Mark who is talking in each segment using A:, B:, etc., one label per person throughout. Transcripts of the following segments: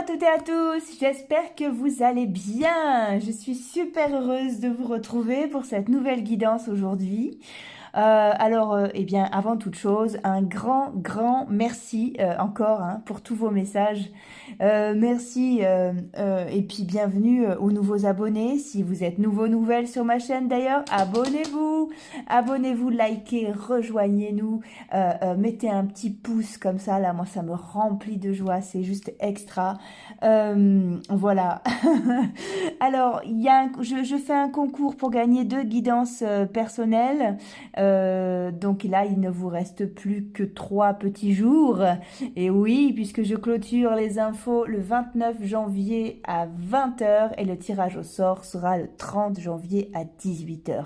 A: à toutes et à tous, j'espère que vous allez bien. Je suis super heureuse de vous retrouver pour cette nouvelle guidance aujourd'hui. Eh bien, avant toute chose, un grand merci encore pour tous vos messages. Merci et puis bienvenue aux nouveaux abonnés. Si vous êtes nouvelles sur ma chaîne d'ailleurs, abonnez-vous, likez, rejoignez-nous, mettez un petit pouce comme ça. Là, moi, ça me remplit de joie, c'est juste extra. Voilà. Alors, je fais un concours pour gagner 2 guidances personnelles. Donc là, il ne vous reste plus que 3 petits jours. Et oui, puisque je clôture les infos le 29 janvier à 20 h et le tirage au sort sera le 30 janvier à 18 h.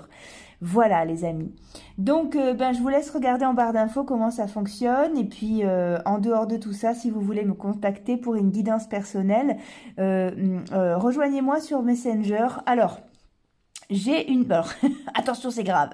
A: Voilà les amis. Donc je vous laisse regarder en barre d'infos comment ça fonctionne. Et puis en dehors de tout ça, si vous voulez me contacter pour une guidance personnelle, rejoignez-moi sur Messenger. Alors, Alors, attention, c'est grave.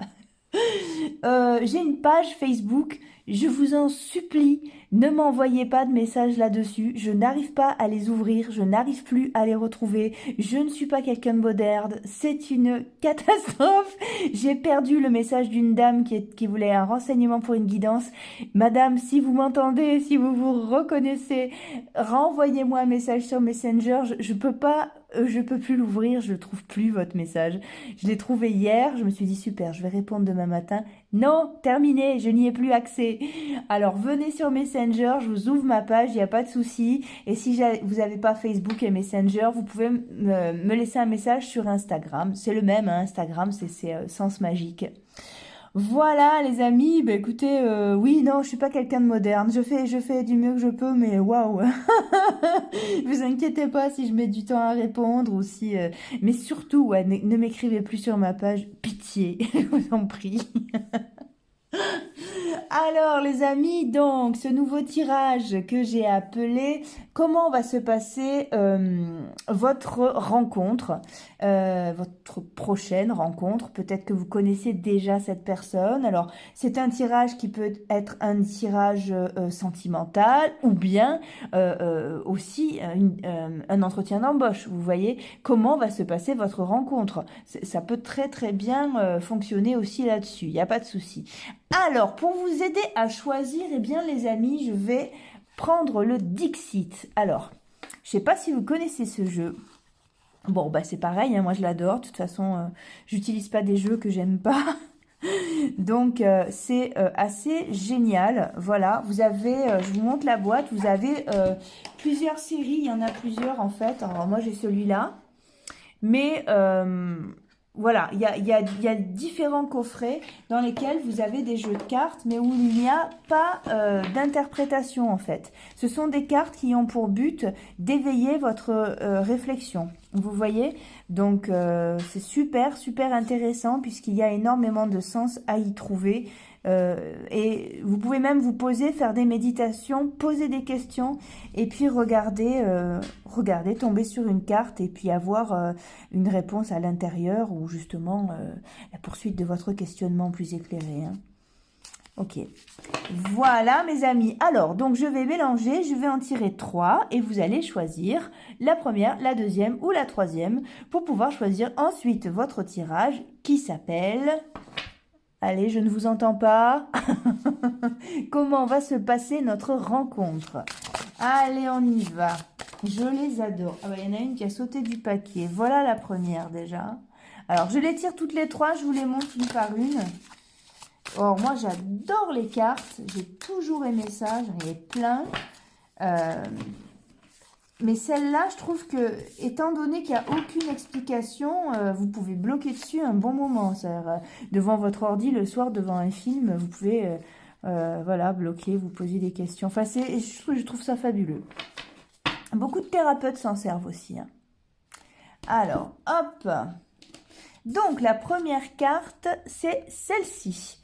A: J'ai une page Facebook, je vous en supplie, ne m'envoyez pas de messages là-dessus, je n'arrive pas à les ouvrir, je n'arrive plus à les retrouver, je ne suis pas quelqu'un de moderne, c'est une catastrophe. J'ai perdu le message d'une dame qui voulait un renseignement pour une guidance. Madame, si vous m'entendez, si vous vous reconnaissez, renvoyez-moi un message sur Messenger, je peux pas... je peux plus l'ouvrir, je trouve plus votre message. Je l'ai trouvé hier, je me suis dit super, je vais répondre demain matin. Non, terminé, je n'y ai plus accès. Alors venez sur Messenger, je vous ouvre ma page, il n'y a pas de souci. Et si vous n'avez pas Facebook et Messenger, vous pouvez me laisser un message sur Instagram. C'est le même, hein, Instagram, c'est Sens Magique. Voilà les amis, écoutez, oui, non, je suis pas quelqu'un de moderne, je fais du mieux que je peux, mais waouh. Vous inquiétez pas si je mets du temps à répondre ou si... Mais surtout, ouais, ne m'écrivez plus sur ma page, pitié, je vous en prie. Alors les amis, donc ce nouveau tirage que j'ai appelé comment va se passer votre rencontre, votre prochaine rencontre. Peut-être que vous connaissez déjà cette personne. Alors c'est un tirage qui peut être un tirage sentimental ou bien aussi un entretien d'embauche. Vous voyez comment va se passer votre rencontre. Ça peut très bien fonctionner aussi là-dessus, il n'y a pas de souci. Alors, pour vous aider à choisir, eh bien les amis, je vais prendre le Dixit. Alors, je ne sais pas si vous connaissez ce jeu. Bon, c'est pareil, hein, moi je l'adore. De toute façon, j'utilise pas des jeux que j'aime pas. Donc, c'est assez génial. Voilà, vous avez, je vous montre la boîte, vous avez plusieurs séries. Il y en a plusieurs en fait. Alors, moi j'ai celui-là. Mais... voilà, il y a différents coffrets dans lesquels vous avez des jeux de cartes, mais où il n'y a pas d'interprétation en fait. Ce sont des cartes qui ont pour but d'éveiller votre réflexion. Vous voyez? Donc c'est super intéressant puisqu'il y a énormément de sens à y trouver. Et vous pouvez même vous poser, faire des méditations, poser des questions et puis regarder tomber sur une carte et puis avoir une réponse à l'intérieur ou justement la poursuite de votre questionnement plus éclairé. Hein. Ok, voilà mes amis. Alors, donc je vais mélanger, je vais en tirer 3 et vous allez choisir la première, la deuxième ou la troisième pour pouvoir choisir ensuite votre tirage qui s'appelle... Allez, je ne vous entends pas. Comment va se passer notre rencontre? Allez, on y va. Je les adore. Ah il y en a une qui a sauté du paquet. Voilà la première déjà. Alors, je les tire toutes les 3. Je vous les montre une par une. Or, moi, j'adore les cartes. J'ai toujours aimé ça. J'en ai plein. Mais celle-là, je trouve que, étant donné qu'il n'y a aucune explication, vous pouvez bloquer dessus un bon moment. Devant votre ordi, le soir, devant un film, vous pouvez voilà, bloquer, vous poser des questions. Enfin, je trouve ça fabuleux. Beaucoup de thérapeutes s'en servent aussi. Hein. Alors, hop. Donc, la première carte, c'est celle-ci.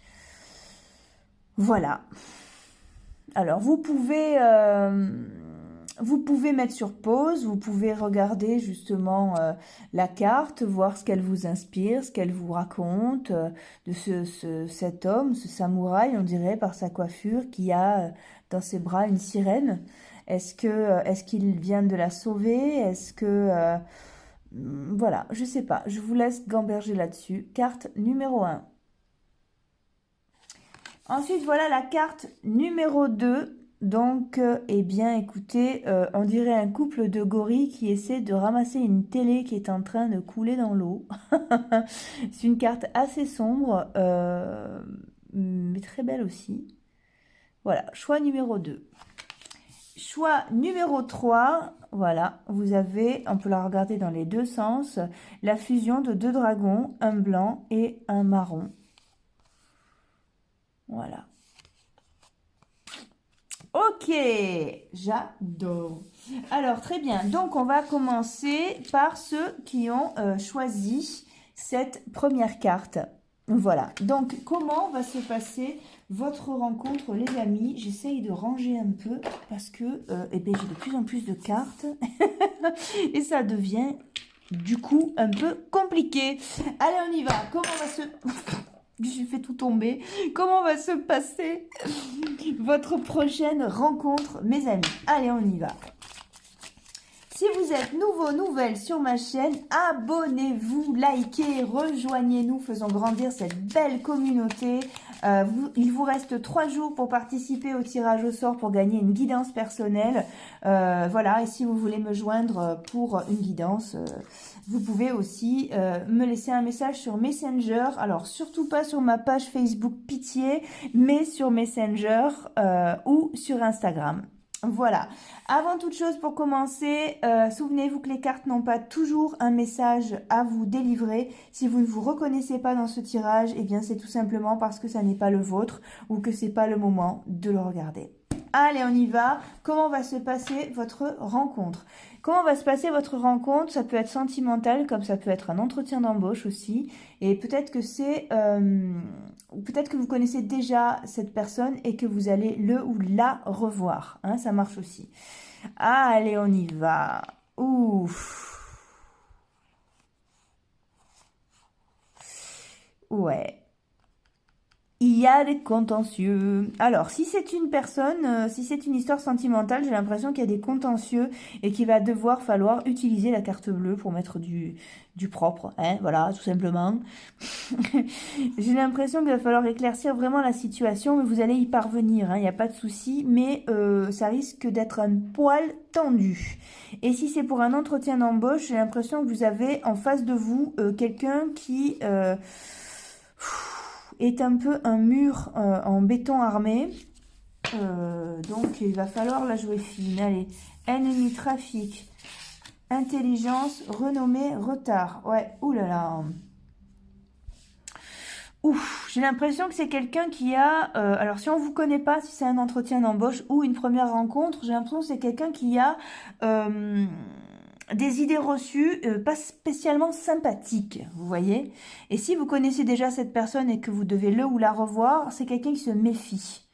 A: Voilà. Alors, vous pouvez mettre sur pause, vous pouvez regarder justement la carte, voir ce qu'elle vous inspire, ce qu'elle vous raconte de cet homme, ce samouraï, on dirait, par sa coiffure, qui a dans ses bras une sirène. Est-ce qu'il vient de la sauver? Est-ce que... voilà, je sais pas. Je vous laisse gamberger là-dessus. Carte numéro 1. Ensuite, voilà la carte numéro 2. Donc, eh bien, écoutez, on dirait un couple de gorilles qui essaie de ramasser une télé qui est en train de couler dans l'eau. C'est une carte assez sombre, mais très belle aussi. Voilà, choix numéro 2. Choix numéro 3, voilà, vous avez, on peut la regarder dans les deux sens, la fusion de deux dragons, un blanc et un marron. Voilà. Ok, j'adore. Alors, très bien. Donc, on va commencer par ceux qui ont choisi cette première carte. Voilà. Donc, comment va se passer votre rencontre, les amis? J'essaye de ranger un peu parce que eh bien, j'ai de plus en plus de cartes et ça devient du coup un peu compliqué. Allez, on y va. Comment va se... J'ai fait tout tomber. Comment va se passer votre prochaine rencontre, mes amis? Allez, on y va. Si vous êtes nouveau, nouvelle sur ma chaîne, abonnez-vous, likez, rejoignez-nous, faisons grandir cette belle communauté. Il vous reste 3 jours pour participer au tirage au sort pour gagner une guidance personnelle. Voilà, et si vous voulez me joindre pour une guidance, vous pouvez aussi me laisser un message sur Messenger. Alors, surtout pas sur ma page Facebook Pitié, mais sur Messenger ou sur Instagram. Voilà. Avant toute chose, pour commencer, souvenez-vous que les cartes n'ont pas toujours un message à vous délivrer. Si vous ne vous reconnaissez pas dans ce tirage, eh bien c'est tout simplement parce que ça n'est pas le vôtre ou que c'est pas le moment de le regarder. Allez, on y va. Comment va se passer votre rencontre? Comment va se passer votre rencontre? Ça peut être sentimental, comme ça peut être un entretien d'embauche aussi. Et peut-être que c'est... peut-être que vous connaissez déjà cette personne et que vous allez le ou la revoir. Hein, ça marche aussi. Allez, on y va. Ouf. Ouais. Il y a des contentieux. Alors, si c'est une personne, si c'est une histoire sentimentale, j'ai l'impression qu'il y a des contentieux et qu'il va devoir falloir utiliser la carte bleue pour mettre du propre. Hein, voilà, tout simplement. J'ai l'impression qu'il va falloir éclaircir vraiment la situation, mais vous allez y parvenir, hein, il n'y a pas de souci, mais ça risque d'être un poil tendu. Et si c'est pour un entretien d'embauche, j'ai l'impression que vous avez en face de vous quelqu'un qui... est un peu un mur en béton armé. Donc, il va falloir la jouer fine. Allez, ennemi, trafic, intelligence, renommée, retard. Ouais, oulala. Ouf, j'ai l'impression que c'est quelqu'un qui a... alors, si on ne vous connaît pas, si c'est un entretien d'embauche ou une première rencontre, j'ai l'impression que c'est quelqu'un qui a... des idées reçues pas spécialement sympathiques, vous voyez. Et si vous connaissez déjà cette personne et que vous devez le ou la revoir, c'est quelqu'un qui se méfie.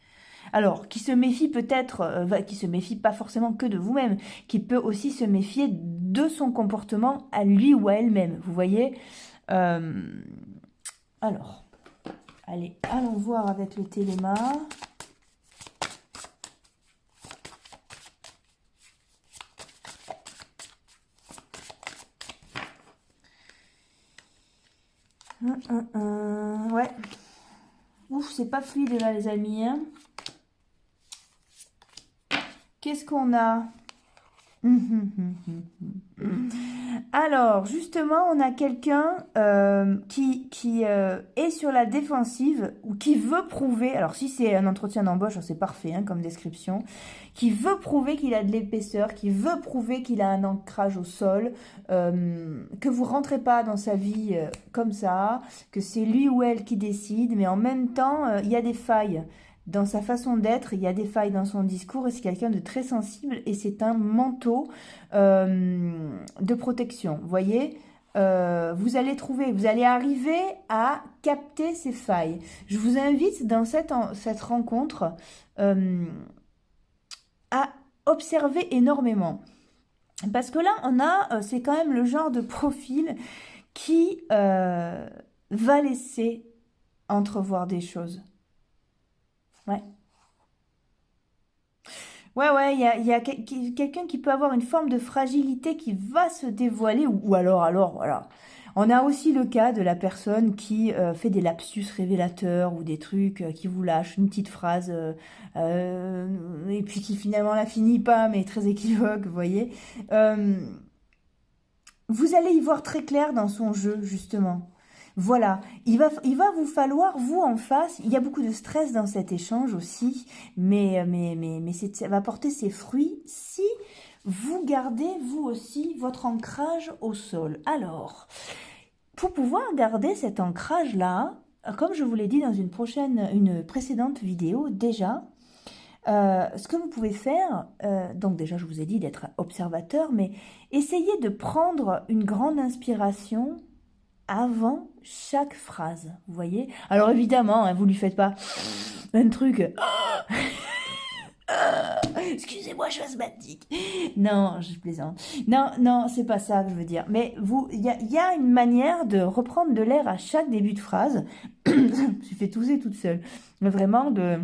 A: Alors, qui se méfie peut-être, qui se méfie pas forcément que de vous-même, qui peut aussi se méfier de son comportement à lui ou à elle-même, vous voyez. Alors, allez, allons voir avec le téléma. Ouais. Ouf, c'est pas fluide là, les amis. Hein. Qu'est-ce qu'on a? Alors, justement, on a quelqu'un qui est sur la défensive ou qui veut prouver, alors si c'est un entretien d'embauche, c'est parfait hein, comme description, qui veut prouver qu'il a de l'épaisseur, qui veut prouver qu'il a un ancrage au sol, que vous rentrez pas dans sa vie comme ça, que c'est lui ou elle qui décide, mais en même temps, il y a des failles. Dans sa façon d'être, il y a des failles dans son discours et c'est quelqu'un de très sensible et c'est un manteau de protection. Vous voyez, vous allez trouver, vous allez arriver à capter ces failles. Je vous invite dans cette rencontre à observer énormément. Parce que là, on a, c'est quand même le genre de profil qui va laisser entrevoir des choses. Ouais. Ouais, il y a quelqu'un qui peut avoir une forme de fragilité qui va se dévoiler, ou alors, voilà. On a aussi le cas de la personne qui fait des lapsus révélateurs ou des trucs qui vous lâche une petite phrase et puis qui finalement la finit pas, mais très équivoque, vous voyez. Euh, vous allez y voir très clair dans son jeu, justement. Voilà, il va vous falloir, vous en face, il y a beaucoup de stress dans cet échange aussi, ça va porter ses fruits si vous gardez, vous aussi, votre ancrage au sol. Alors, pour pouvoir garder cet ancrage-là, comme je vous l'ai dit dans une précédente vidéo déjà, ce que vous pouvez faire, donc déjà je vous ai dit d'être observateur, mais essayez de prendre une grande inspiration avant chaque phrase, vous voyez. Alors évidemment, hein, vous lui faites pas un truc, excusez-moi, je suis asthmatique. Non, je plaisante. Non, c'est pas ça que je veux dire. Mais il y a une manière de reprendre de l'air à chaque début de phrase. Je fais tousser toute seule. Mais vraiment de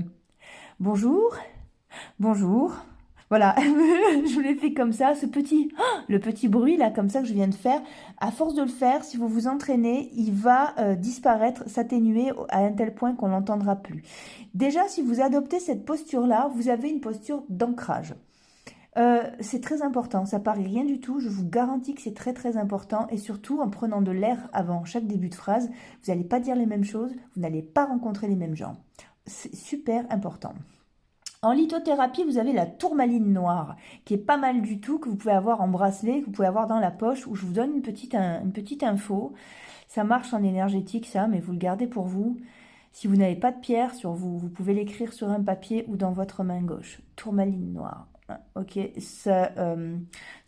A: bonjour. Bonjour. Voilà, je vous l'ai fait comme ça, le petit bruit là, comme ça que je viens de faire. À force de le faire, si vous vous entraînez, il va disparaître, s'atténuer à un tel point qu'on l'entendra plus. Déjà, si vous adoptez cette posture-là, vous avez une posture d'ancrage. C'est très important, ça paraît rien du tout, je vous garantis que c'est très très important et surtout en prenant de l'air avant chaque début de phrase, vous n'allez pas dire les mêmes choses, vous n'allez pas rencontrer les mêmes gens. C'est super important. En lithothérapie, vous avez la tourmaline noire, qui est pas mal du tout, que vous pouvez avoir en bracelet, que vous pouvez avoir dans la poche, où je vous donne une petite info. Ça marche en énergétique, ça, mais vous le gardez pour vous. Si vous n'avez pas de pierre sur vous, vous pouvez l'écrire sur un papier ou dans votre main gauche. Tourmaline noire. Ok, ça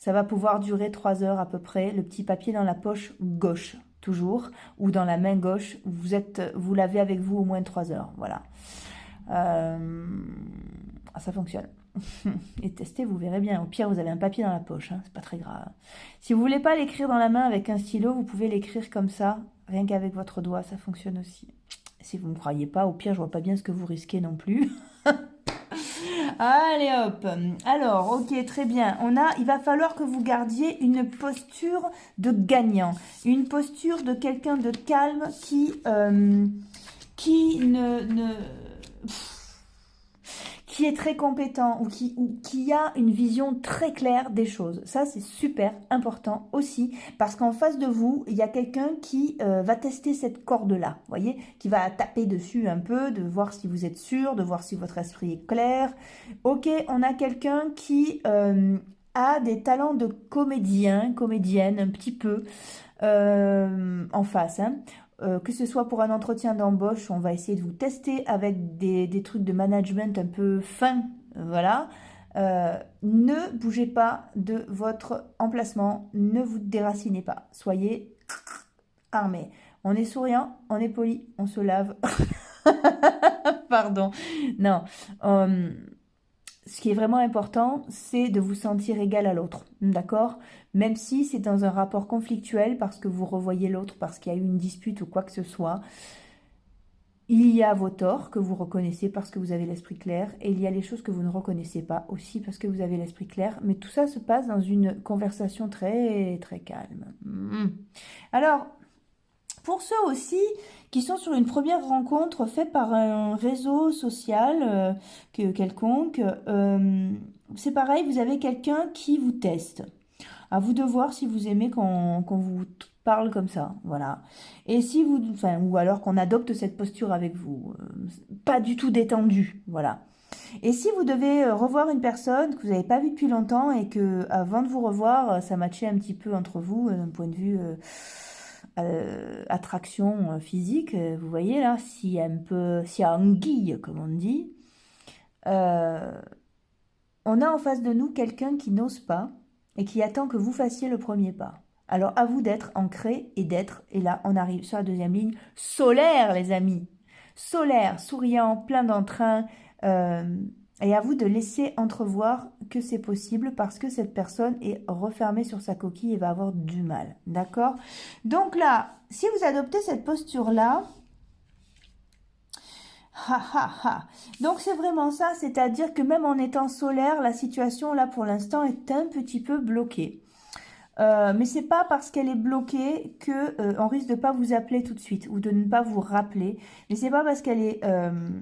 A: va pouvoir durer 3 heures à peu près. Le petit papier dans la poche gauche, toujours, ou dans la main gauche. Vous l'avez avec vous au moins 3 heures. Voilà. Ça fonctionne. Et testez, vous verrez bien. Au pire, vous avez un papier dans la poche, hein, c'est pas très grave. Si vous voulez pas l'écrire dans la main avec un stylo, vous pouvez l'écrire comme ça, rien qu'avec votre doigt, ça fonctionne aussi. Si vous ne me croyez pas, au pire, je vois pas bien ce que vous risquez non plus. Allez hop. Alors, ok, très bien. Il va falloir que vous gardiez une posture de gagnant, une posture de quelqu'un de calme qui qui est très compétent ou qui a une vision très claire des choses. Ça, c'est super important aussi parce qu'en face de vous, il y a quelqu'un qui va tester cette corde-là, voyez, qui va taper dessus un peu, de voir si vous êtes sûr, de voir si votre esprit est clair. Ok, on a quelqu'un qui a des talents de comédienne, un petit peu en face, hein. Que ce soit pour un entretien d'embauche, on va essayer de vous tester avec des trucs de management un peu fins, voilà. Ne bougez pas de votre emplacement, ne vous déracinez pas, soyez armés. On est souriant, on est poli, on se lave. Pardon. Non. Ce qui est vraiment important, c'est de vous sentir égal à l'autre, d'accord? Même si c'est dans un rapport conflictuel, parce que vous revoyez l'autre, parce qu'il y a eu une dispute ou quoi que ce soit, il y a vos torts que vous reconnaissez parce que vous avez l'esprit clair, et il y a les choses que vous ne reconnaissez pas aussi parce que vous avez l'esprit clair, mais tout ça se passe dans une conversation très très calme. Alors, pour ceux aussi qui sont sur une première rencontre faite par un réseau social quelconque, c'est pareil, vous avez quelqu'un qui vous teste. À vous de voir si vous aimez qu'on vous parle comme ça, voilà. Et si vous, enfin, ou alors qu'on adopte cette posture avec vous, pas du tout détendu, voilà. Et si vous devez revoir une personne que vous n'avez pas vue depuis longtemps et que avant de vous revoir, ça matchait un petit peu entre vous d'un point de vue attraction physique, vous voyez là, s'il y a anguille comme on dit, on a en face de nous quelqu'un qui n'ose pas et qui attend que vous fassiez le premier pas. Alors à vous d'être ancré et là on arrive sur la deuxième ligne, solaire les amis, solaire, souriant, plein d'entrain, et à vous de laisser entrevoir que c'est possible parce que cette personne est refermée sur sa coquille et va avoir du mal, d'accord? Donc là, si vous adoptez cette posture-là, Ha ha ha. Donc c'est vraiment ça, c'est-à-dire que même en étant solaire, la situation là pour l'instant est un petit peu bloquée. Mais c'est pas parce qu'elle est bloquée que on risque de pas vous appeler tout de suite ou de ne pas vous rappeler. Mais c'est pas parce qu'elle est,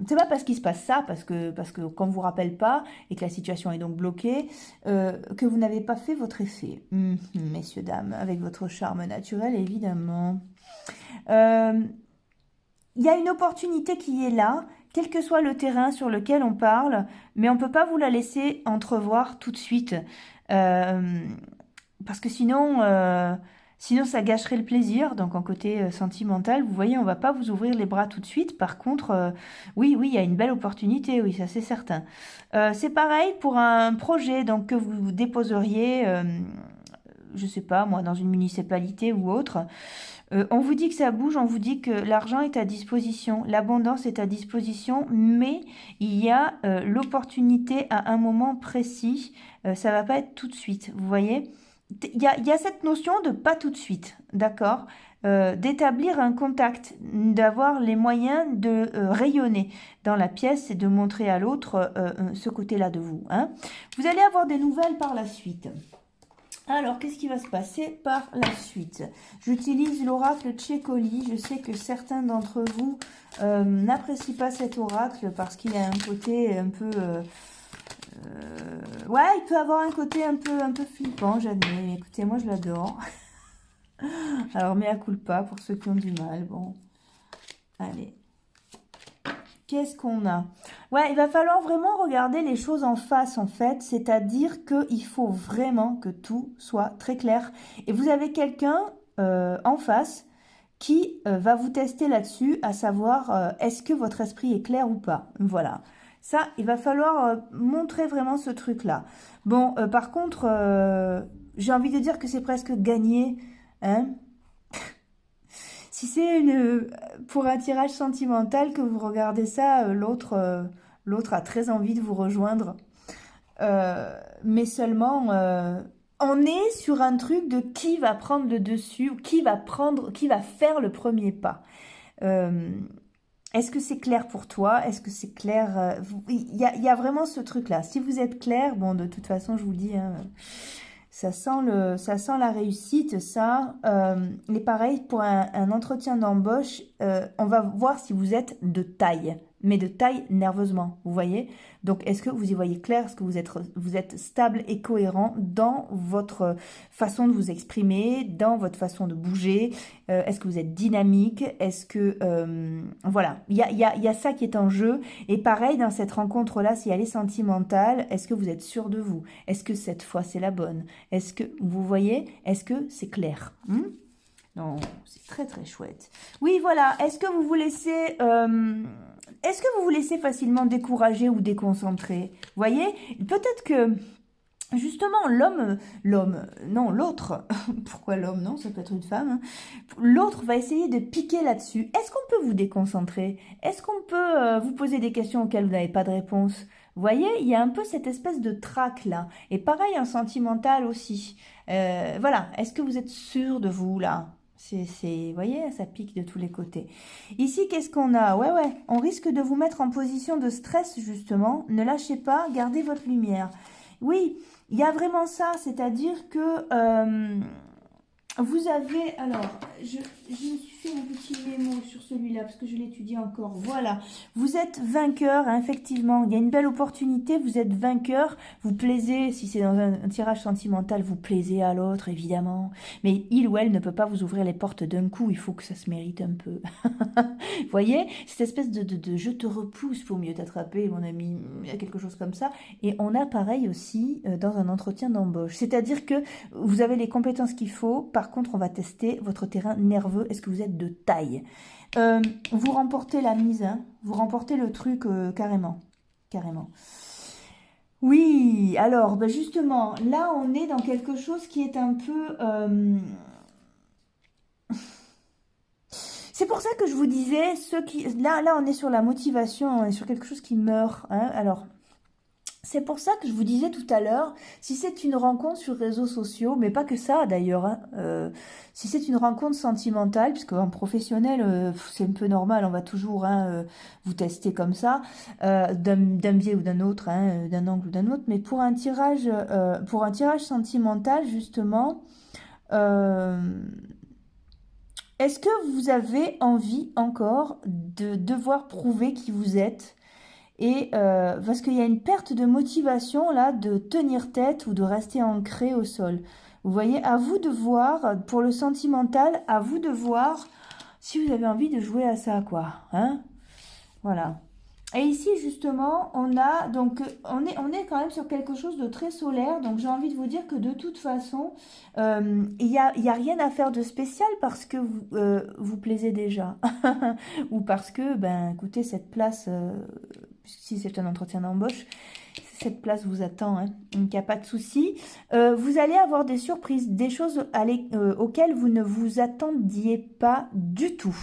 A: c'est pas parce qu'il se passe ça, parce que quand on vous rappelle pas et que la situation est donc bloquée, que vous n'avez pas fait votre effet, messieurs dames, avec votre charme naturel évidemment. Euh, Il y a une opportunité qui est là, quel que soit le terrain sur lequel on parle, mais on ne peut pas vous la laisser entrevoir tout de suite. Euh, Parce que sinon ça gâcherait le plaisir. Donc en côté sentimental, vous voyez, on va pas vous ouvrir les bras tout de suite. Par contre, oui, oui, il y a une belle opportunité, oui, ça c'est certain. C'est pareil pour un projet donc, que vous déposeriez, je sais pas, moi, dans une municipalité ou autre. On vous dit que ça bouge, on vous dit que l'argent est à disposition, l'abondance est à disposition, mais il y a l'opportunité à un moment précis. Ça va pas être tout de suite, vous voyez? Il y a cette notion de pas tout de suite, d'accord? D'établir un contact, d'avoir les moyens de rayonner dans la pièce et de montrer à l'autre ce côté-là de vous, hein. Vous allez avoir des nouvelles par la suite. Alors, qu'est-ce qui va se passer par la suite? J'utilise l'oracle Tchécoli. Je sais que certains d'entre vous n'apprécient pas cet oracle parce qu'il a un côté un peu... ouais, il peut avoir un côté un peu flippant, j'admets. Mais écoutez, moi, je l'adore. Alors, mea culpa pour ceux qui ont du mal. Bon, allez. Qu'est-ce qu'on a? Ouais, il va falloir vraiment regarder les choses en face, en fait. C'est-à-dire qu'il faut vraiment que tout soit très clair. Et vous avez quelqu'un en face qui va vous tester là-dessus, à savoir est-ce que votre esprit est clair ou pas. Voilà. Ça, il va falloir montrer vraiment ce truc-là. Bon, par contre, j'ai envie de dire que c'est presque gagné, hein. Si c'est pour un tirage sentimental que vous regardez ça, l'autre a très envie de vous rejoindre. Mais seulement, on est sur un truc de qui va prendre le dessus, ou qui va faire le premier pas. Euh, Est-ce que c'est clair pour toi? Est-ce que c'est clair? Il y a vraiment ce truc-là. Si vous êtes clair, bon, de toute façon, je vous le dis, hein, ça sent la réussite, ça. Et pareil, pour un entretien d'embauche, on va voir si vous êtes de taille, mais de taille nerveusement, vous voyez? Donc, est-ce que vous y voyez clair? Est-ce que vous êtes stable et cohérent dans votre façon de vous exprimer, dans votre façon de bouger? Est-ce que vous êtes dynamique? Est-ce que... voilà, il y a ça qui est en jeu. Et pareil, dans cette rencontre-là, si elle est sentimentale, est-ce que vous êtes sûr de vous? Est-ce que cette fois, c'est la bonne? Est-ce que, vous voyez, est-ce que c'est clair? Non, c'est très très chouette. Oui, voilà, est-ce que vous vous laissez facilement décourager ou déconcentrer? Vous voyez, peut-être que justement, non, l'autre, pourquoi l'homme, non, ça peut être une femme, hein. L'autre va essayer de piquer là-dessus. Est-ce qu'on peut vous déconcentrer? Est-ce qu'on peut vous poser des questions auxquelles vous n'avez pas de réponse? Vous voyez, il y a un peu cette espèce de trac là. Et pareil, en sentimental aussi. Voilà, est-ce que vous êtes sûr de vous là? Vous voyez, ça pique de tous les côtés. Ici, qu'est-ce qu'on a? Ouais, ouais, on risque de vous mettre en position de stress justement. Ne lâchez pas, gardez votre lumière. Oui, il y a vraiment ça, c'est-à-dire que vous avez... Alors, je me suis fait un petit mémo sur celui-là parce que je l'étudie encore. Voilà, vous êtes vainqueur, hein, effectivement. Il y a une belle opportunité, vous êtes vainqueur. Vous plaisez, si c'est dans un tirage sentimental, vous plaisez à l'autre, évidemment. Mais il ou elle ne peut pas vous ouvrir les portes d'un coup. Il faut que ça se mérite un peu. Vous voyez, cette espèce de je te repousse, faut mieux t'attraper, mon ami. Il y a quelque chose comme ça. Et on a pareil aussi dans un entretien d'embauche. C'est-à-dire que vous avez les compétences qu'il faut. Par contre, on va tester votre terrain nerveux. Est-ce que vous êtes de taille? Vous remportez la mise, hein. Vous remportez le truc carrément. Carrément. Oui, alors ben justement, là on est dans quelque chose qui est un peu... C'est pour ça que je vous disais, ceux qui... Là, on est sur la motivation, on est sur quelque chose qui meurt, hein. Alors, C'est pour ça que je vous disais tout à l'heure, si c'est une rencontre sur réseaux sociaux, mais pas que ça d'ailleurs, hein, si c'est une rencontre sentimentale, puisque en professionnel, c'est un peu normal, on va toujours vous tester comme ça, d'un biais ou d'un autre, hein, d'un angle ou d'un autre, mais pour un tirage sentimental justement, euh, est-ce que vous avez envie encore de devoir prouver qui vous êtes? Et parce qu'il y a une perte de motivation là, de tenir tête ou de rester ancré au sol. Vous voyez, à vous de voir, pour le sentimental, à vous de voir si vous avez envie de jouer à ça, quoi. Hein? Voilà. Et ici, justement, on a, donc, on est quand même sur quelque chose de très solaire. Donc, j'ai envie de vous dire que de toute façon, il y a rien à faire de spécial parce que vous plaisez déjà. Ou parce que, ben, écoutez, cette place, si c'est un entretien d'embauche, cette place vous attend, hein. Donc, il n'y a pas de souci. Vous allez avoir des surprises, des choses auxquelles vous ne vous attendiez pas du tout.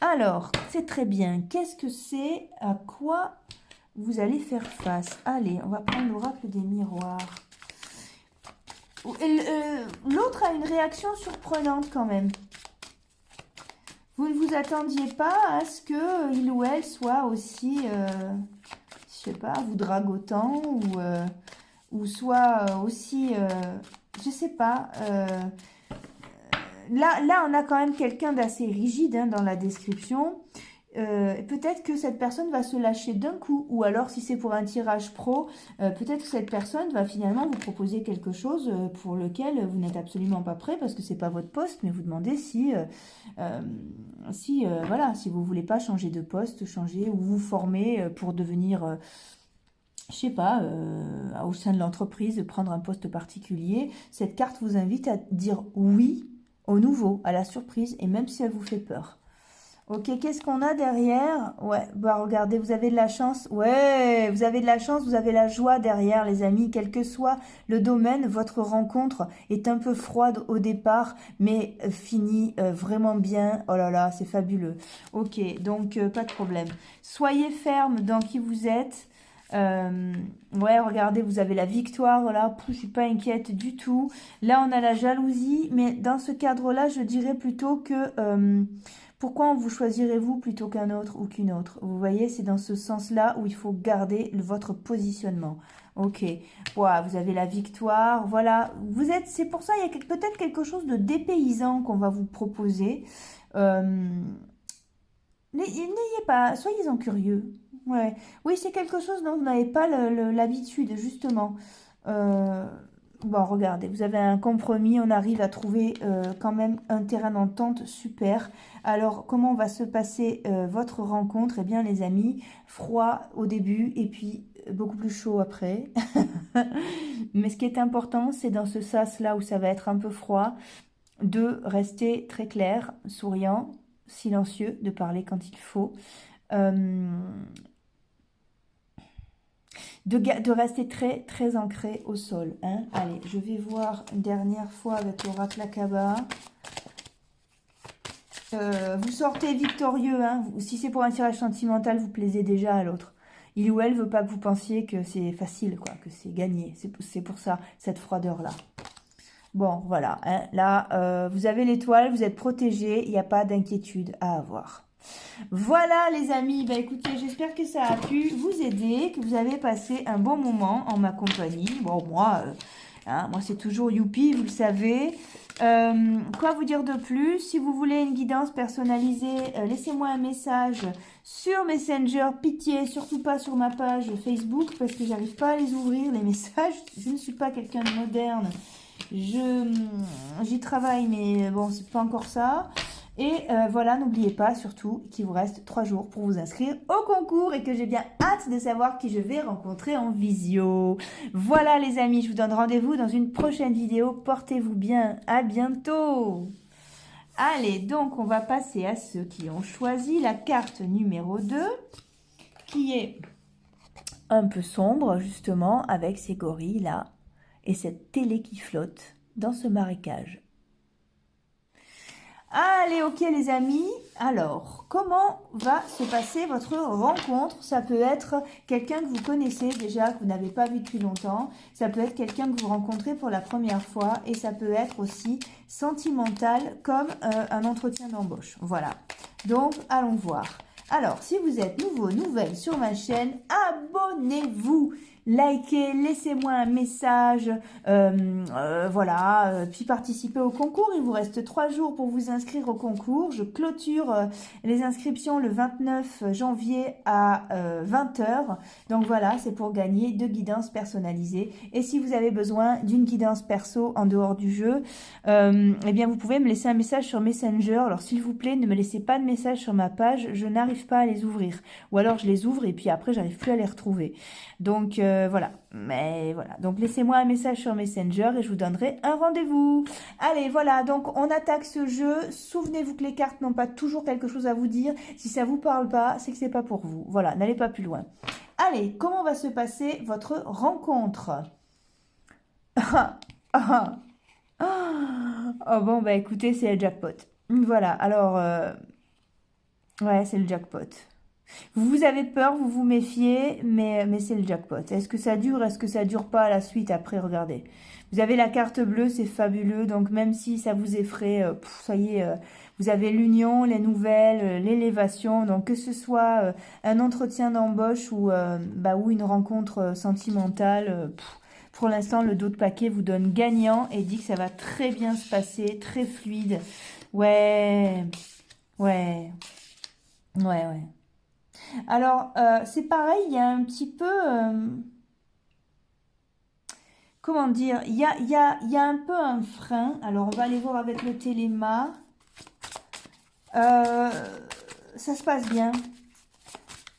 A: Alors, c'est très bien. Qu'est-ce que c'est? À quoi vous allez faire face? Allez, on va prendre l'oracle des miroirs. L'autre a une réaction surprenante quand même. Vous ne vous attendiez pas à ce qu'il ou elle soit aussi, je sais pas, vous dragotant ou soit aussi, je sais pas. Là, on a quand même quelqu'un d'assez rigide hein, dans la description. Peut-être que cette personne va se lâcher d'un coup. Ou alors, si c'est pour un tirage pro, peut-être que cette personne va finalement vous proposer quelque chose pour lequel vous n'êtes absolument pas prêt parce que c'est pas votre poste, mais vous demandez voilà, si vous voulez pas changer de poste, changer ou vous former pour devenir... je sais pas, au sein de l'entreprise, prendre un poste particulier. Cette carte vous invite à dire oui au nouveau, à la surprise, et même si elle vous fait peur. Ok, qu'est-ce qu'on a derrière? Ouais, bah regardez, vous avez de la chance. Ouais, vous avez de la chance, vous avez la joie derrière, les amis. Quel que soit le domaine, votre rencontre est un peu froide au départ, mais finit vraiment bien. Oh là là, c'est fabuleux. Ok, donc pas de problème. Soyez ferme dans qui vous êtes. Ouais, regardez, vous avez la victoire, voilà, je suis pas inquiète du tout. Là, on a la jalousie, mais dans ce cadre-là, je dirais plutôt que pourquoi vous choisirez-vous plutôt qu'un autre ou qu'une autre? Vous voyez, c'est dans ce sens-là où il faut garder votre positionnement. Ok, voilà, vous avez la victoire, voilà, c'est pour ça, il y a peut-être quelque chose de dépaysant qu'on va vous proposer. N'ayez pas, soyez-en curieux. Ouais. Oui, c'est quelque chose dont vous n'avez pas l'habitude, justement. Euh, bon, regardez, vous avez un compromis, on arrive à trouver quand même un terrain d'entente super. Alors, comment va se passer votre rencontre? Eh bien, les amis, froid au début et puis beaucoup plus chaud après. Mais ce qui est important, c'est dans ce sas-là où ça va être un peu froid, de rester très clair, souriant, silencieux, de parler quand il faut. Euh, de rester très très ancré au sol. Hein. Allez, je vais voir une dernière fois avec l'oracle Akaba. Vous sortez victorieux. Hein. Si c'est pour un tirage sentimental, vous plaisez déjà à l'autre. Il ou elle veut pas que vous pensiez que c'est facile, quoi, que c'est gagné. C'est pour ça, cette froideur-là. Bon, voilà. Hein. Là, vous avez l'étoile, vous êtes protégé. Il n'y a pas d'inquiétude à avoir. Voilà les amis, bah écoutez, j'espère que ça a pu vous aider, que vous avez passé un bon moment en ma compagnie. Bon, moi c'est toujours youpi, vous le savez. Quoi vous dire de plus? Si vous voulez une guidance personnalisée, laissez-moi un message sur Messenger. Pitié, surtout pas sur ma page Facebook parce que j'arrive pas à les ouvrir, les messages. Je ne suis pas quelqu'un de moderne. J'y travaille, mais bon, c'est pas encore ça. Et voilà, n'oubliez pas surtout qu'il vous reste 3 jours pour vous inscrire au concours et que j'ai bien hâte de savoir qui je vais rencontrer en visio. Voilà les amis, je vous donne rendez-vous dans une prochaine vidéo. Portez-vous bien, à bientôt. Allez, donc on va passer à ceux qui ont choisi la carte numéro 2, qui est un peu sombre justement, avec ces gorilles là, et cette télé qui flotte dans ce marécage. Allez, ok les amis. Alors, comment va se passer votre rencontre? Ça peut être quelqu'un que vous connaissez déjà, que vous n'avez pas vu depuis longtemps. Ça peut être quelqu'un que vous rencontrez pour la première fois. Et ça peut être aussi sentimental comme un entretien d'embauche. Voilà. Donc, allons voir. Alors, si vous êtes nouveau, nouvelle sur ma chaîne, abonnez-vous. Likez, laissez-moi un message, voilà, puis participez au concours. Il vous reste 3 jours pour vous inscrire au concours. Je clôture les inscriptions le 29 janvier à 20 h. Donc voilà, c'est pour gagner 2 guidances personnalisées. Et si vous avez besoin d'une guidance perso en dehors du jeu, eh bien vous pouvez me laisser un message sur Messenger. Alors s'il vous plaît, ne me laissez pas de message sur ma page, je n'arrive pas à les ouvrir. Ou alors je les ouvre et puis après j'arrive plus à les retrouver. Donc voilà, mais voilà. Donc laissez-moi un message sur Messenger et je vous donnerai un rendez-vous. Allez, voilà, donc on attaque ce jeu. Souvenez-vous que les cartes n'ont pas toujours quelque chose à vous dire. Si ça vous parle pas, c'est que c'est pas pour vous. Voilà, n'allez pas plus loin. Allez, comment va se passer votre rencontre? Oh bon, bah écoutez, c'est le jackpot. Voilà, alors, ouais, c'est le jackpot. Vous avez peur, vous vous méfiez, mais c'est le jackpot. Est-ce que ça dure, est-ce que ça dure pas à la suite après? Regardez. Vous avez la carte bleue, c'est fabuleux. Donc même si ça vous effraie, ça y est, vous avez l'union, les nouvelles, l'élévation. Donc que ce soit un entretien d'embauche ou une rencontre sentimentale, pour l'instant, le dos de paquet vous donne gagnant et dit que ça va très bien se passer, très fluide. Ouais, ouais, ouais. Alors, c'est pareil, il y a un petit peu... comment dire? Il y a un peu un frein. Alors, on va aller voir avec le téléma. Ça se passe bien.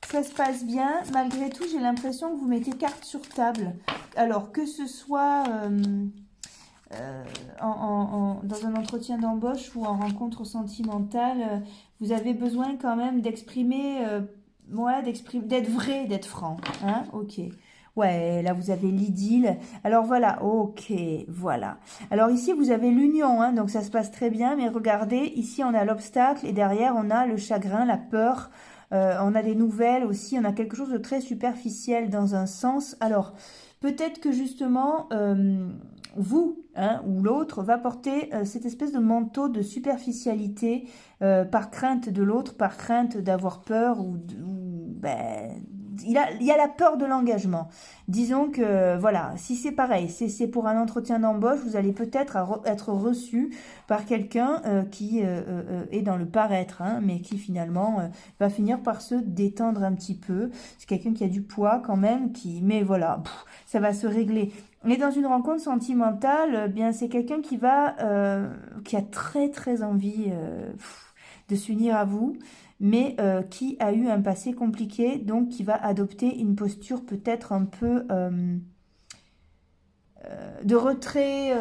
A: Ça se passe bien. Malgré tout, j'ai l'impression que vous mettez carte sur table. Alors, que ce soit dans un entretien d'embauche ou en rencontre sentimentale, vous avez besoin quand même d'exprimer... ouais, d'être vrai, d'être franc. Hein, ok. Ouais, là, vous avez l'idylle. Alors, voilà. Ok, voilà. Alors, ici, vous avez l'union. Hein, donc, ça se passe très bien. Mais regardez, ici, on a l'obstacle. Et derrière, on a le chagrin, la peur. On a des nouvelles aussi. On a quelque chose de très superficiel dans un sens. Alors, peut-être que justement... vous, hein, ou l'autre, va porter cette espèce de manteau de superficialité par crainte de l'autre, par crainte d'avoir peur ben, il y a la peur de l'engagement. Disons que, voilà, si c'est pareil, c'est pour un entretien d'embauche, vous allez peut-être être reçu par quelqu'un qui est dans le paraître, hein, mais qui finalement va finir par se détendre un petit peu. C'est quelqu'un qui a du poids quand même, mais voilà, ça va se régler. Mais dans une rencontre sentimentale, bien c'est quelqu'un qui a très très envie de s'unir à vous, mais qui a eu un passé compliqué, donc qui va adopter une posture peut-être un peu de retrait,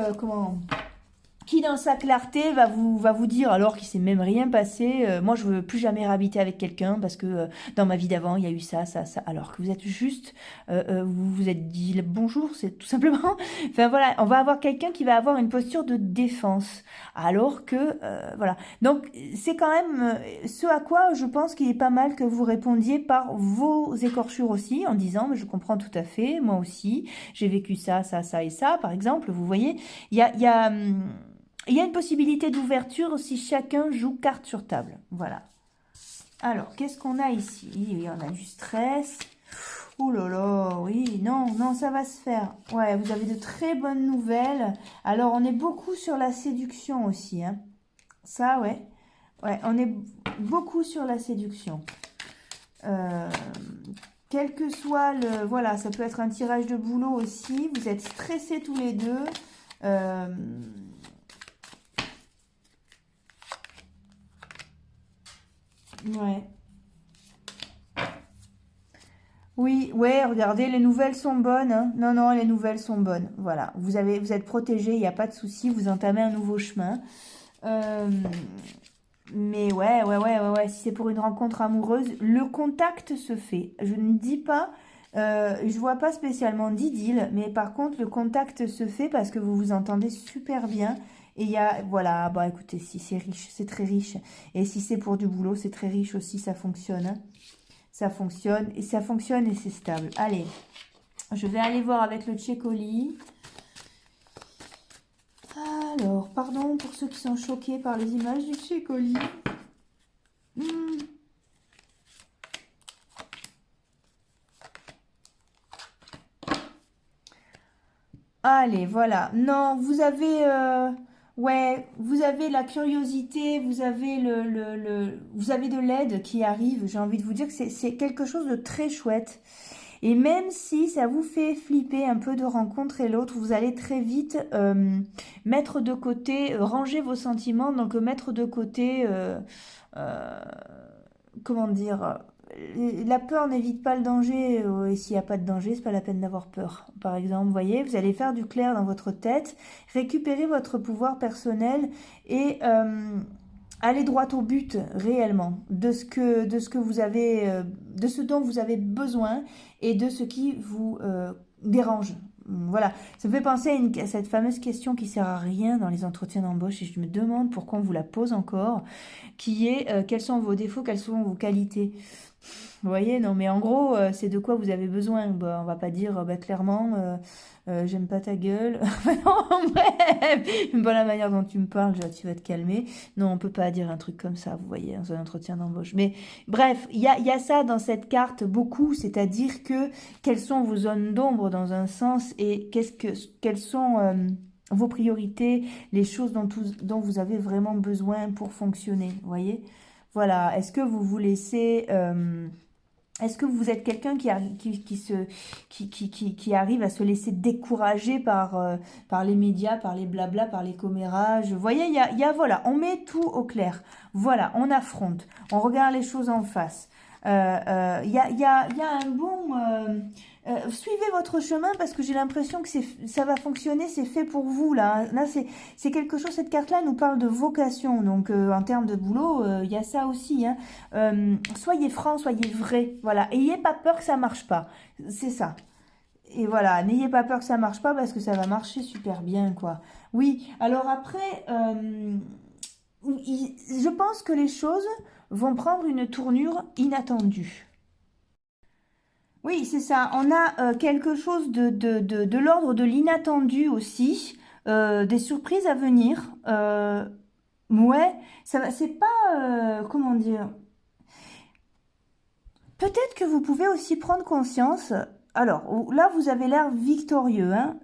A: qui dans sa clarté va vous dire, alors qu'il s'est même rien passé, moi je veux plus jamais réhabiter avec quelqu'un parce que dans ma vie d'avant il y a eu ça, alors que vous êtes juste, vous vous êtes dit bonjour, c'est tout simplement, enfin voilà, on va avoir quelqu'un qui va avoir une posture de défense, alors que, voilà, donc c'est quand même ce à quoi je pense qu'il est pas mal que vous répondiez par vos écorchures aussi, en disant, mais je comprends tout à fait, moi aussi, j'ai vécu ça et ça, par exemple, vous voyez, il y a une possibilité d'ouverture si chacun joue carte sur table. Voilà. Alors, qu'est-ce qu'on a ici? Oui, on a du stress. Oh là là, oui, non, ça va se faire. Ouais, vous avez de très bonnes nouvelles. Alors, on est beaucoup sur la séduction aussi. Hein. Ça, ouais. Ouais, on est beaucoup sur la séduction. Quel que soit le... Voilà, ça peut être un tirage de boulot aussi. Vous êtes stressés tous les deux. Ouais. Oui, ouais, regardez, les nouvelles sont bonnes. Hein. Non, les nouvelles sont bonnes. Voilà, vous êtes protégé, il n'y a pas de souci, vous entamez un nouveau chemin. Euh, mais ouais, si c'est pour une rencontre amoureuse, le contact se fait. Je ne dis pas Je vois pas spécialement d'idylle, mais par contre, le contact se fait parce que vous vous entendez super bien. Et il y a, voilà, bah écoutez, si c'est riche, c'est très riche. Et si c'est pour du boulot, c'est très riche aussi, ça fonctionne, hein. Ça fonctionne et c'est stable. Allez, je vais aller voir avec le Tchécoli. Alors, pardon pour ceux qui sont choqués par les images du Tchécoli. Allez, voilà. Non, vous avez, ouais, vous avez la curiosité, vous avez vous avez de l'aide qui arrive. J'ai envie de vous dire que c'est quelque chose de très chouette. Et même si ça vous fait flipper un peu de rencontrer l'autre, vous allez très vite mettre de côté, ranger vos sentiments, donc mettre de côté, euh, comment dire, la peur n'évite pas le danger, et s'il n'y a pas de danger, c'est pas la peine d'avoir peur. Par exemple, vous voyez, vous allez faire du clair dans votre tête, récupérer votre pouvoir personnel et aller droit au but réellement de ce que vous avez, de ce dont vous avez besoin et de ce qui vous dérange. Voilà, ça me fait penser à cette fameuse question qui sert à rien dans les entretiens d'embauche et je me demande pourquoi on vous la pose encore, qui est quels sont vos défauts, quelles sont vos qualités. Vous voyez, non, mais en gros, c'est de quoi vous avez besoin. Bah, on va pas dire bah, clairement, j'aime pas ta gueule. Non, bref, j'aime pas la manière dont tu me parles, genre, tu vas te calmer. Non, on peut pas dire un truc comme ça, vous voyez, dans un entretien d'embauche. Mais bref, il y a ça dans cette carte beaucoup, c'est-à-dire que quelles sont vos zones d'ombre dans un sens et quelles sont vos priorités, les choses dont vous avez vraiment besoin pour fonctionner, vous voyez? Voilà, est-ce que vous vous laissez... est-ce que vous êtes quelqu'un qui arrive à se laisser décourager par les médias, par les blabla, par les commérages? Vous voyez, voilà, on met tout au clair. Voilà, on affronte, on regarde les choses en face. Il y a un bon... suivez votre chemin parce que j'ai l'impression que ça va fonctionner, c'est fait pour vous là. Là, c'est quelque chose, cette carte-là nous parle de vocation. Donc, en termes de boulot, il y a ça aussi, hein. Soyez franc, soyez vrai. Voilà, ayez pas peur que ça marche pas. C'est ça. Et voilà, n'ayez pas peur que ça marche pas parce que ça va marcher super bien, quoi. Oui, alors après, je pense que les choses vont prendre une tournure inattendue. Oui, c'est ça. On a quelque chose de l'ordre de l'inattendu aussi, des surprises à venir. Ouais, c'est pas, comment dire, peut-être que vous pouvez aussi prendre conscience. Alors là, vous avez l'air victorieux, hein,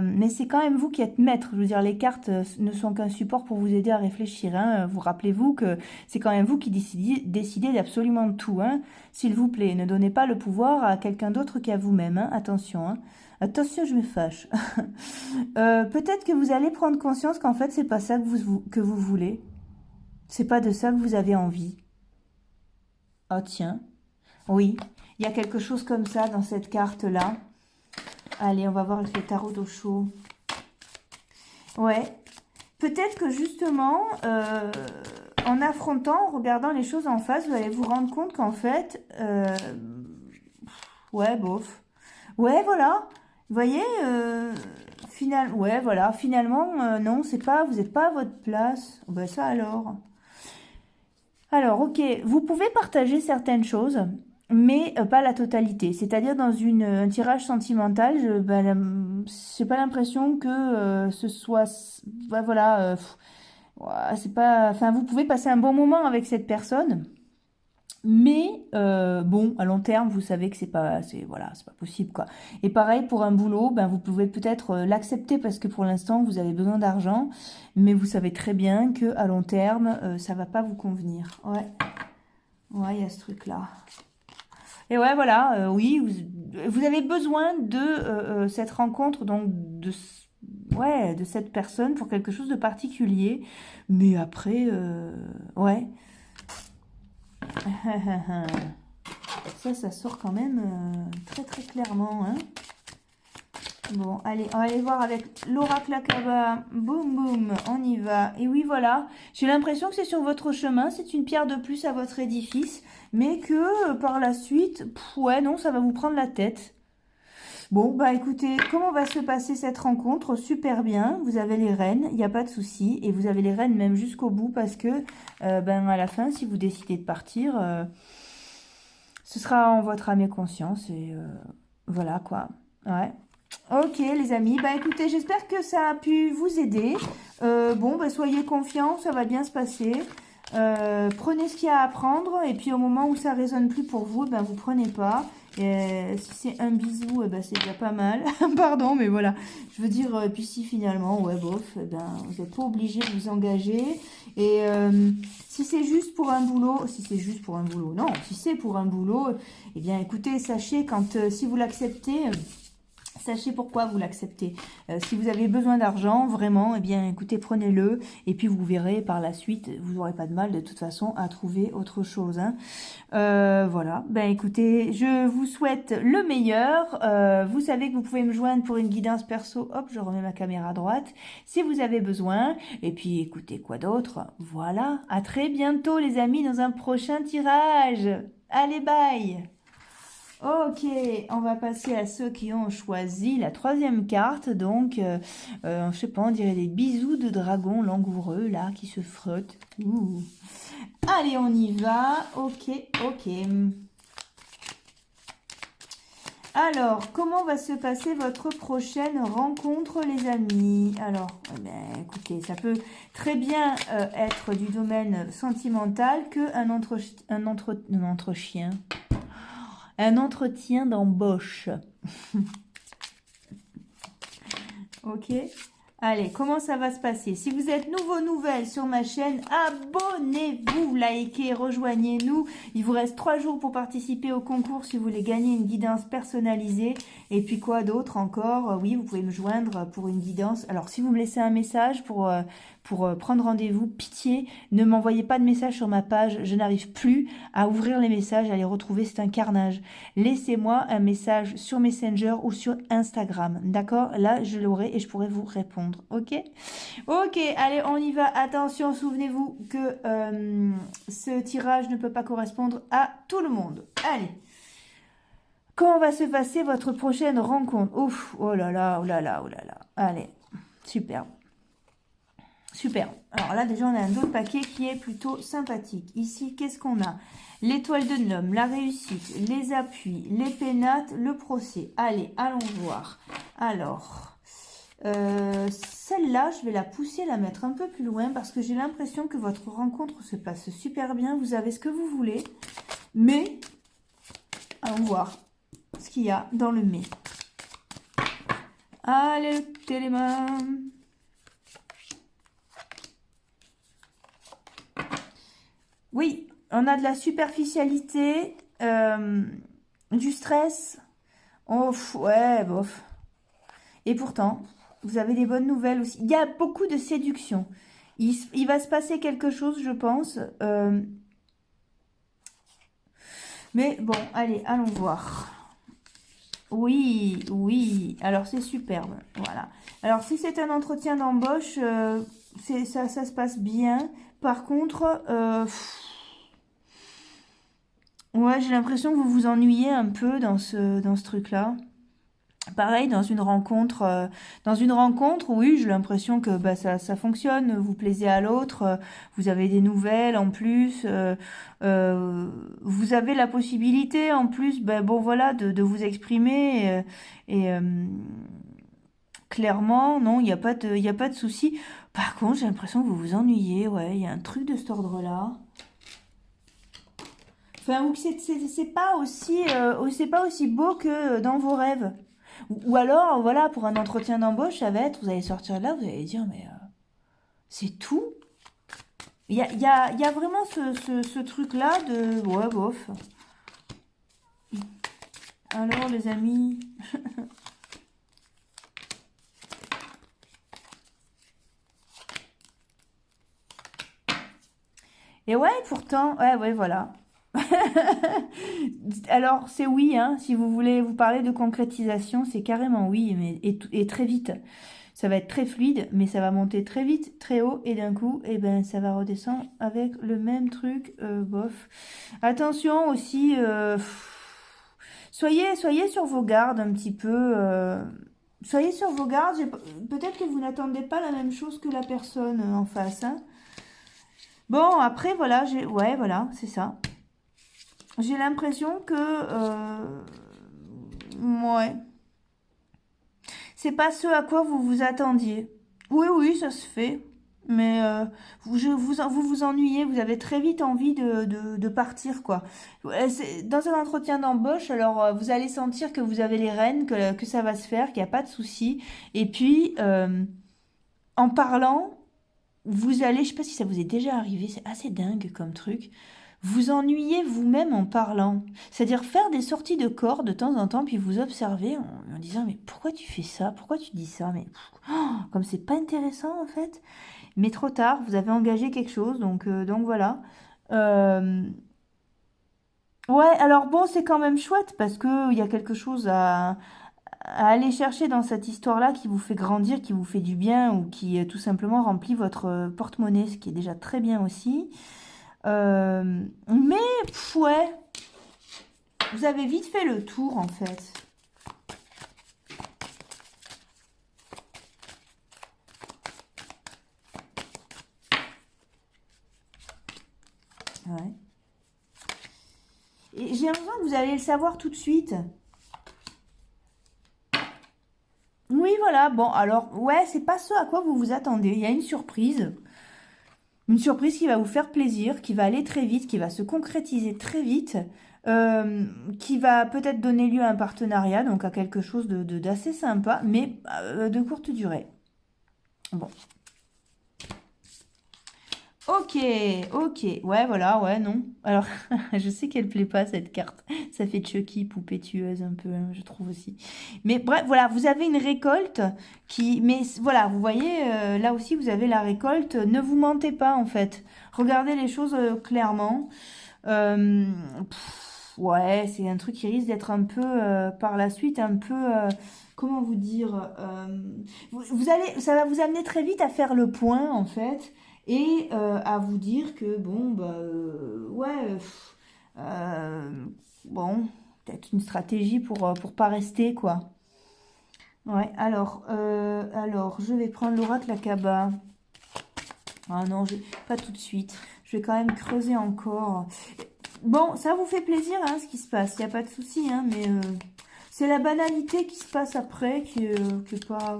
A: mais c'est quand même vous qui êtes maître. Je veux dire, les cartes ne sont qu'un support pour vous aider à réfléchir, hein. Vous rappelez-vous que c'est quand même vous qui décidez d'absolument tout, hein. S'il vous plaît, ne donnez pas le pouvoir à quelqu'un d'autre qu'à vous-même, hein. Attention, hein. Attention, je me fâche. Peut-être que vous allez prendre conscience qu'en fait, c'est pas ça que vous voulez. C'est pas de ça que vous avez envie. Oh tiens. Oui, il y a quelque chose comme ça dans cette carte-là. Allez, on va voir avec le tarot d'Osho. Ouais, peut-être que justement, en affrontant, en regardant les choses en face, vous allez vous rendre compte qu'en fait, ouais, bof. Ouais, voilà. Vous voyez, ouais, voilà. Finalement, non, c'est pas, vous n'êtes pas à votre place. Ben ça alors. Alors, ok, vous pouvez partager certaines choses, mais pas la totalité. C'est-à-dire dans un tirage sentimental, je j'ai pas l'impression que ce soit, bah, voilà, ouah, c'est pas, enfin, vous pouvez passer un bon moment avec cette personne, mais bon, à long terme, vous savez que voilà, c'est pas possible quoi. Et pareil pour un boulot, ben vous pouvez peut-être l'accepter parce que pour l'instant vous avez besoin d'argent, mais vous savez très bien que à long terme, ça va pas vous convenir. Ouais, ouais, il y a ce truc-là. Et ouais, voilà, oui, vous avez besoin de cette rencontre, donc ouais, de cette personne pour quelque chose de particulier, mais après, ouais. Ça sort quand même très très clairement, hein. Bon, allez, on va aller voir avec l'oracle Akaba. Boum, boum, on y va. Et oui, voilà. J'ai l'impression que c'est sur votre chemin. C'est une pierre de plus à votre édifice. Mais que par la suite, ouais, non, ça va vous prendre la tête. Bon, bah écoutez, comment va se passer cette rencontre? Super bien, vous avez les rênes, il n'y a pas de souci, et vous avez les rênes même jusqu'au bout parce que, ben à la fin, si vous décidez de partir, ce sera en votre âme et conscience, et voilà quoi. Ouais. Ok les amis, bah écoutez, j'espère que ça a pu vous aider. Bon, bah soyez confiants, ça va bien se passer. Prenez ce qu'il y a à prendre et puis au moment où ça résonne plus pour vous, ben vous prenez pas. Et si c'est un bisou, eh ben c'est déjà pas mal. Pardon, mais voilà. Je veux dire, puis si finalement, ouais, bof, eh ben, vous n'êtes pas obligé de vous engager. Et si c'est juste pour un boulot, non, si c'est pour un boulot, eh bien écoutez, sachez quand, si vous l'acceptez, sachez pourquoi vous l'acceptez. Si vous avez besoin d'argent, vraiment, eh bien, écoutez, prenez-le. Et puis, vous verrez par la suite, vous n'aurez pas de mal de toute façon à trouver autre chose. Hein. Voilà. Ben, écoutez, je vous souhaite le meilleur. Vous savez que vous pouvez me joindre pour une guidance perso. Hop, je remets ma caméra à droite. Si vous avez besoin. Et puis, écoutez, quoi d'autre? Voilà. À très bientôt, les amis, dans un prochain tirage. Allez, bye! Ok, on va passer à ceux qui ont choisi la troisième carte. Donc, je sais pas, on dirait des bisous de dragon langoureux, là, qui se frottent. Ouh. Allez, on y va. Ok, ok. Alors, comment va se passer votre prochaine rencontre, les amis? Alors, eh ben, écoutez, ça peut très bien être du domaine sentimental que un entretien d'embauche. Ok. Allez, comment ça va se passer? Si vous êtes nouvelle sur ma chaîne, abonnez-vous, likez, rejoignez-nous. Il vous reste 3 jours pour participer au concours si vous voulez gagner une guidance personnalisée. Et puis quoi d'autre encore? Oui, vous pouvez me joindre pour une guidance. Alors, si vous me laissez un message pour prendre rendez-vous, pitié, ne m'envoyez pas de message sur ma page. Je n'arrive plus à ouvrir les messages, à les retrouver. C'est un carnage. Laissez-moi un message sur Messenger ou sur Instagram. D'accord? Là, je l'aurai et je pourrai vous répondre. Ok? Ok, allez, on y va. Attention, souvenez-vous que ce tirage ne peut pas correspondre à tout le monde. Allez. Comment va se passer votre prochaine rencontre? Ouf, oh là là, oh là là, oh là là. Allez, superbe. Super. Alors là, déjà, on a un autre paquet qui est plutôt sympathique. Ici, qu'est-ce qu'on a? L'étoile de l'homme, la réussite, les appuis, les pénates, le procès. Allez, allons voir. Alors, celle-là, je vais la pousser, la mettre un peu plus loin parce que j'ai l'impression que votre rencontre se passe super bien. Vous avez ce que vous voulez. Mais, allons voir ce qu'il y a dans le mais. Allez, le téléman. Oui, on a de la superficialité, du stress. Oh, ouais, bof. Et pourtant, vous avez des bonnes nouvelles aussi. Il y a beaucoup de séduction. Il va se passer quelque chose, je pense. Mais bon, allez, allons voir. Oui, oui. Alors, c'est superbe. Voilà. Alors, si c'est un entretien d'embauche, ça se passe bien. Par contre, ouais, j'ai l'impression que vous vous ennuyez un peu dans ce truc-là. Pareil, dans une rencontre, oui, j'ai l'impression que bah, ça fonctionne, vous plaisez à l'autre, vous avez des nouvelles en plus, vous avez la possibilité en plus, ben bon voilà, de vous exprimer clairement, non, il y a pas de souci. Par contre, j'ai l'impression que vous vous ennuyez, ouais, il y a un truc de cet ordre-là. Enfin, ou que c'est pas aussi beau que dans vos rêves. Ou alors, voilà, pour un entretien d'embauche, ça va être, vous allez sortir de là, vous allez dire, mais c'est tout. Il y a vraiment ce truc-là de, ouais, bof. Alors, les amis. Et ouais, pourtant, ouais, voilà. Alors, c'est oui, hein, si vous voulez vous parler de concrétisation, c'est carrément oui, mais et très vite. Ça va être très fluide, mais ça va monter très vite, très haut, et d'un coup, eh ben, ça va redescendre avec le même truc, bof. Attention aussi, Soyez sur vos gardes un petit peu. Soyez sur vos gardes. Peut-être que vous n'attendez pas la même chose que la personne en face. Hein. Bon, après, voilà. Ouais, voilà, c'est ça. J'ai l'impression que... ouais. C'est pas ce à quoi vous vous attendiez. Oui, oui, ça se fait. Mais vous ennuyez, vous avez très vite envie de partir, quoi. Dans un entretien d'embauche, alors vous allez sentir que vous avez les rênes, que ça va se faire, qu'il n'y a pas de souci. Et puis, en parlant, vous allez, je sais pas si ça vous est déjà arrivé, c'est assez dingue comme truc, vous ennuyez vous-même en parlant. C'est-à-dire faire des sorties de corps de temps en temps, puis vous observer en disant, mais pourquoi tu fais ça? Pourquoi tu dis ça? Mais comme c'est pas intéressant en fait. Mais trop tard, vous avez engagé quelque chose, donc voilà. Euh, Ouais, alors bon, c'est quand même chouette parce que il y a quelque chose à aller chercher dans cette histoire-là qui vous fait grandir, qui vous fait du bien ou qui tout simplement remplit votre porte-monnaie, ce qui est déjà très bien aussi. Mais, ouais, vous avez vite fait le tour en fait. Ouais. Et j'ai l'impression que vous allez le savoir tout de suite. Oui, voilà. Bon, alors, ouais, c'est pas ce à quoi vous vous attendez. Il y a une surprise. Une surprise qui va vous faire plaisir, qui va aller très vite, qui va se concrétiser très vite, qui va peut-être donner lieu à un partenariat, donc à quelque chose d'assez sympa, mais de courte durée. Bon. Ok, ok. Ouais, voilà, ouais, non. Alors, je sais qu'elle plaît pas, cette carte. Ça fait Chucky, poupée tueuse, un peu, hein, je trouve aussi. Mais bref, voilà, vous avez une récolte qui... Mais voilà, vous voyez, là aussi, vous avez la récolte. Ne vous mentez pas, en fait. Regardez les choses clairement. Euh, ouais, c'est un truc qui risque d'être un peu, par la suite, un peu... comment vous dire vous allez, ça va vous amener très vite à faire le point, en fait et à vous dire que bon bah ouais bon peut-être une stratégie pour pas rester quoi. Ouais alors je vais prendre l'oracle Akaba. Ah non pas tout de suite, je vais quand même creuser encore. Bon ça vous fait plaisir hein, ce qui se passe, il n'y a pas de souci hein, mais c'est la banalité qui se passe après qui est pas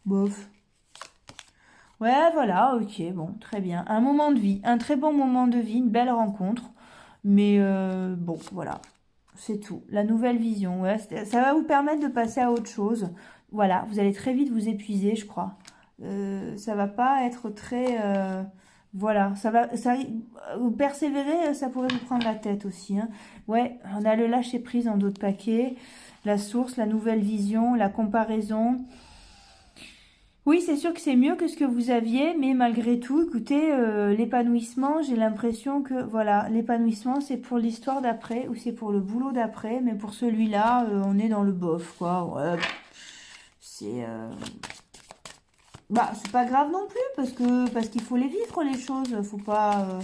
A: bof. Ouais, voilà, ok, bon, très bien. Un moment de vie, un très bon moment de vie, une belle rencontre. Mais bon, voilà, c'est tout. La nouvelle vision, ouais, ça va vous permettre de passer à autre chose. Voilà, vous allez très vite vous épuiser, je crois. Ça va pas être très... voilà, vous persévérer, ça pourrait vous prendre la tête aussi. Hein. Ouais, on a le lâcher prise en d'autres paquets, la source, la nouvelle vision, la comparaison. Oui, c'est sûr que c'est mieux que ce que vous aviez, mais malgré tout, écoutez, l'épanouissement, j'ai l'impression que, voilà, l'épanouissement, c'est pour l'histoire d'après ou c'est pour le boulot d'après, mais pour celui-là, on est dans le bof, quoi. Ouais, c'est... Bah, c'est pas grave non plus, parce qu'il faut les vivre, les choses, faut pas...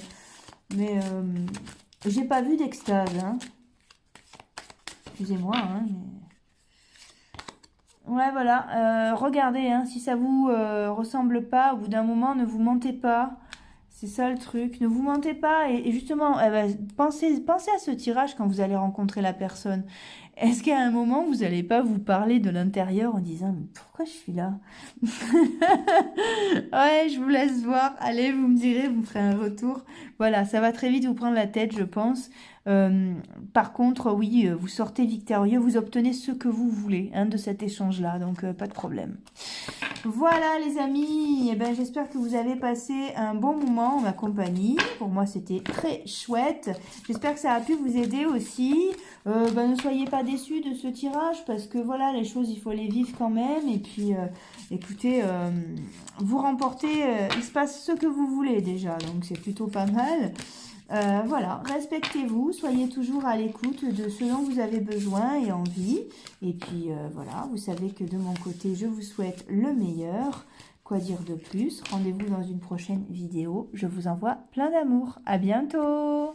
A: mais j'ai pas vu d'extase, hein. Excusez-moi, hein, mais... Ouais, voilà. Regardez, hein, si ça vous ressemble pas, au bout d'un moment, ne vous mentez pas. C'est ça le truc. Ne vous mentez pas. Et justement, eh ben, pensez à ce tirage quand vous allez rencontrer la personne. Est-ce qu'à un moment, vous n'allez pas vous parler de l'intérieur en disant, mais pourquoi je suis là? Ouais, je vous laisse voir. Allez, vous me direz, vous me ferez un retour. Voilà, ça va très vite vous prendre la tête, je pense. Euh, Par contre, oui, vous sortez victorieux, vous obtenez ce que vous voulez hein, de cet échange-là, donc pas de problème. Voilà les amis, eh ben, j'espère que vous avez passé un bon moment en ma compagnie. Pour moi, c'était très chouette. J'espère que ça a pu vous aider aussi. Ben, ne soyez pas déçus de ce tirage parce que voilà, les choses, il faut les vivre quand même. Et puis, écoutez, vous remportez, il se passe ce que vous voulez déjà, donc c'est plutôt pas mal. Voilà, respectez-vous, soyez toujours à l'écoute de ce dont vous avez besoin et envie. Et puis voilà, vous savez que de mon côté, je vous souhaite le meilleur. Quoi dire de plus? Rendez-vous dans une prochaine vidéo. Je vous envoie plein d'amour. À bientôt!